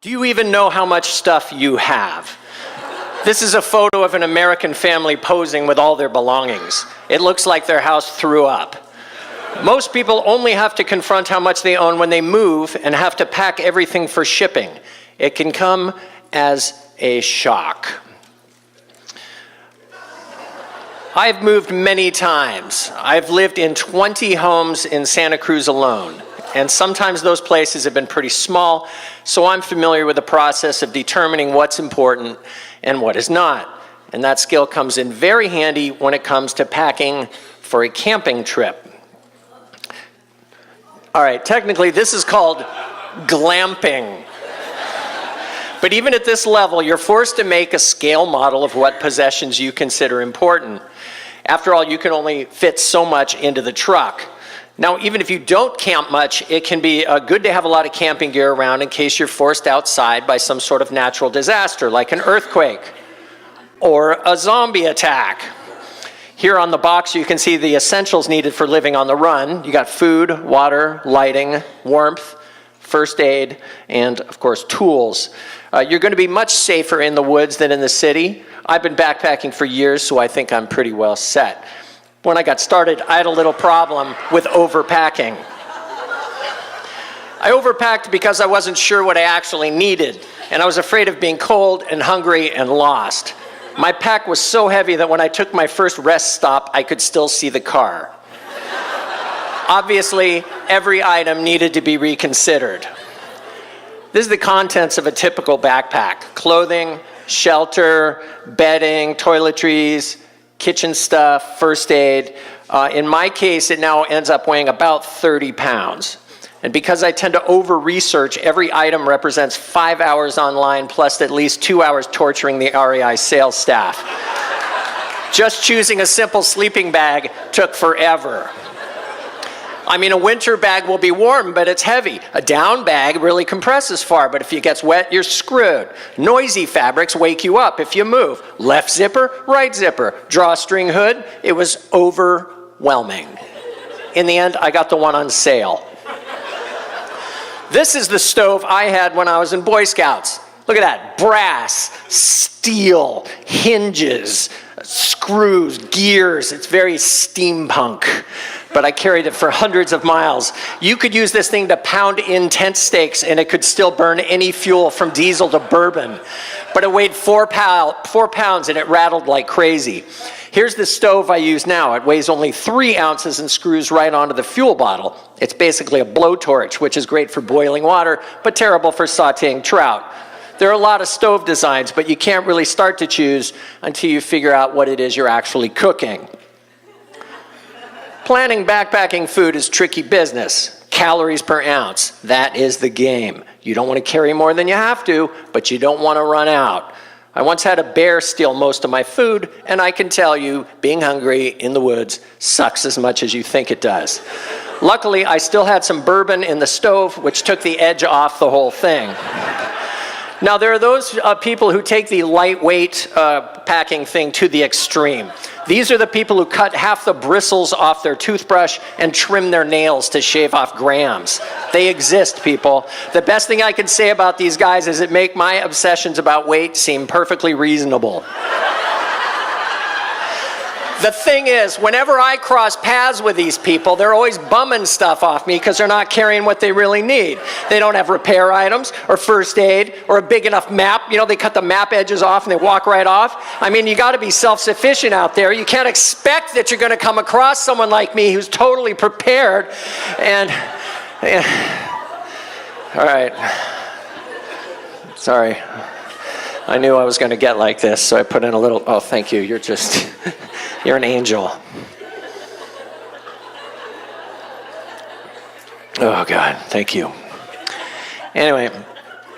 Do you even know how much stuff you have? This is a photo of an American family posing with all their belongings. It looks like their house threw up. Most people only have to confront how much they own when they move and have to pack everything for shipping. It can come as a shock. I've moved many times. I've lived in 20 homes in Santa Cruz alone. And sometimes those places have been pretty small, so I'm familiar with the process of determining what's important and what is not. And that skill comes in very handy when it comes to packing for a camping trip. All right, technically this is called glamping. But even at this level, you're forced to make a scale model of what possessions you consider important. After all, you can only fit so much into the truck. Now, even if you don't camp much, it can be good to have a lot of camping gear around in case you're forced outside by some sort of natural disaster, like an earthquake or a zombie attack. Here on the box, you can see the essentials needed for living on the run. You got food, water, lighting, warmth, first aid, and of course, tools. You're going to be much safer in the woods than in the city. I've been backpacking for years, so I think I'm pretty well set. When I got started, I had a little problem with overpacking. I overpacked because I wasn't sure what I actually needed, and I was afraid of being cold and hungry and lost. My pack was so heavy that when I took my first rest stop, I could still see the car. Obviously, every item needed to be reconsidered. This is the contents of a typical backpack: clothing, shelter, bedding, toiletries, kitchen stuff, first aid. In my case, it now ends up weighing about 30 pounds. And because I tend to over-research, every item represents 5 hours online plus at least 2 hours torturing the REI sales staff. Just choosing a simple sleeping bag took forever. I mean, a winter bag will be warm, but it's heavy. A down bag really compresses far, but if it gets wet, you're screwed. Noisy fabrics wake you up if you move. Left zipper, right zipper, drawstring hood. It was overwhelming. In the end, I got the one on sale. This is the stove I had when I was in Boy Scouts. Look at that, brass, steel, hinges, screws, gears. It's very steampunk. But I carried it for hundreds of miles. You could use this thing to pound in tent stakes and it could still burn any fuel from diesel to bourbon. But it weighed 4 pounds and it rattled like crazy. Here's the stove I use now. It weighs only 3 ounces and screws right onto the fuel bottle. It's basically a blowtorch, which is great for boiling water, but terrible for sauteing trout. There are a lot of stove designs, but you can't really start to choose until you figure out what it is you're actually cooking. Planning backpacking food is tricky business. Calories per ounce, that is the game. You don't want to carry more than you have to, but you don't want to run out. I once had a bear steal most of my food, and I can tell you, being hungry in the woods sucks as much as you think it does. Luckily, I still had some bourbon in the stove, which took the edge off the whole thing. Now, there are those people who take the lightweight packing thing to the extreme. These are the people who cut half the bristles off their toothbrush and trim their nails to shave off grams. They exist, people. The best thing I can say about these guys is it make my obsessions about weight seem perfectly reasonable. The thing is, whenever I cross paths with these people, they're always bumming stuff off me because they're not carrying what they really need. They don't have repair items or first aid or a big enough map. You know, they cut the map edges off and they walk right off. I mean, you got to be self-sufficient out there. You can't expect that you're going to come across someone like me who's totally prepared and all right. Sorry. I knew I was going to get like this, so I put in a little, oh, thank you. You're just, you're an angel. Oh, God, thank you. Anyway,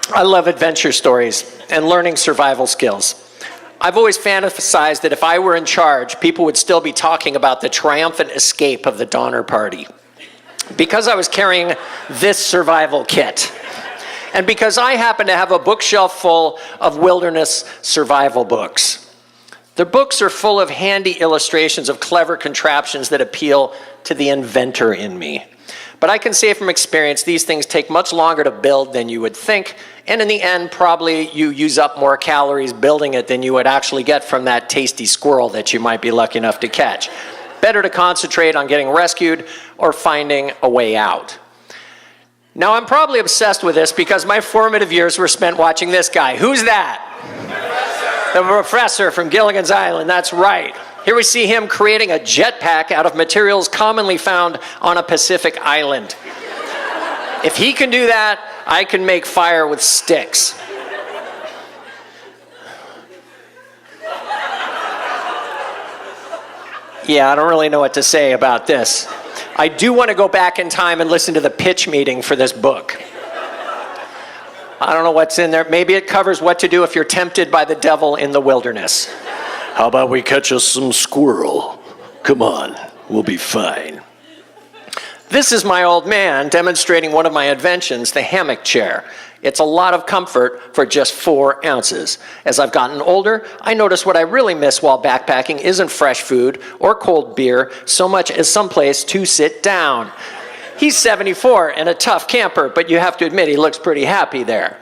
I love adventure stories and learning survival skills. I've always fantasized that if I were in charge, people would still be talking about the triumphant escape of the Donner Party. Because I was carrying this survival kit. And because I happen to have a bookshelf full of wilderness survival books. The books are full of handy illustrations of clever contraptions that appeal to the inventor in me. But I can say from experience, these things take much longer to build than you would think, and in the end, probably you use up more calories building it than you would actually get from that tasty squirrel that you might be lucky enough to catch. Better to concentrate on getting rescued or finding a way out. Now, I'm probably obsessed with this because my formative years were spent watching this guy. Who's that? The professor from Gilligan's Island, that's right. Here we see him creating a jetpack out of materials commonly found on a Pacific island. If he can do that, I can make fire with sticks. Yeah, I don't really know what to say about this. I do want to go back in time and listen to the pitch meeting for this book. I don't know what's in there. Maybe it covers what to do if you're tempted by the devil in the wilderness. How about we catch us some squirrel? Come on, we'll be fine. This is my old man demonstrating one of my inventions, the hammock chair. It's a lot of comfort for just 4 ounces. As I've gotten older, I notice what I really miss while backpacking isn't fresh food or cold beer so much as someplace to sit down. He's 74 and a tough camper, but you have to admit he looks pretty happy there.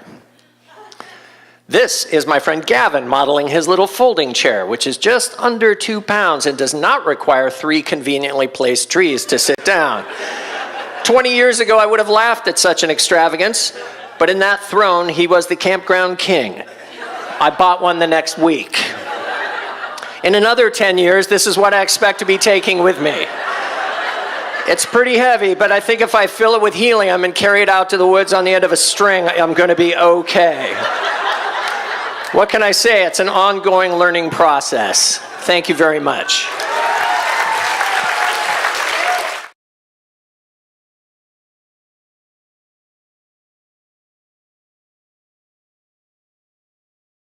This is my friend Gavin modeling his little folding chair, which is just under 2 pounds and does not require 3 conveniently placed trees to sit down. 20 years ago, I would have laughed at such an extravagance, but in that throne, he was the campground king. I bought one the next week. In another 10 years, this is what I expect to be taking with me. It's pretty heavy, but I think if I fill it with helium and carry it out to the woods on the end of a string, I'm going to be okay. What can I say? It's an ongoing learning process. Thank you very much.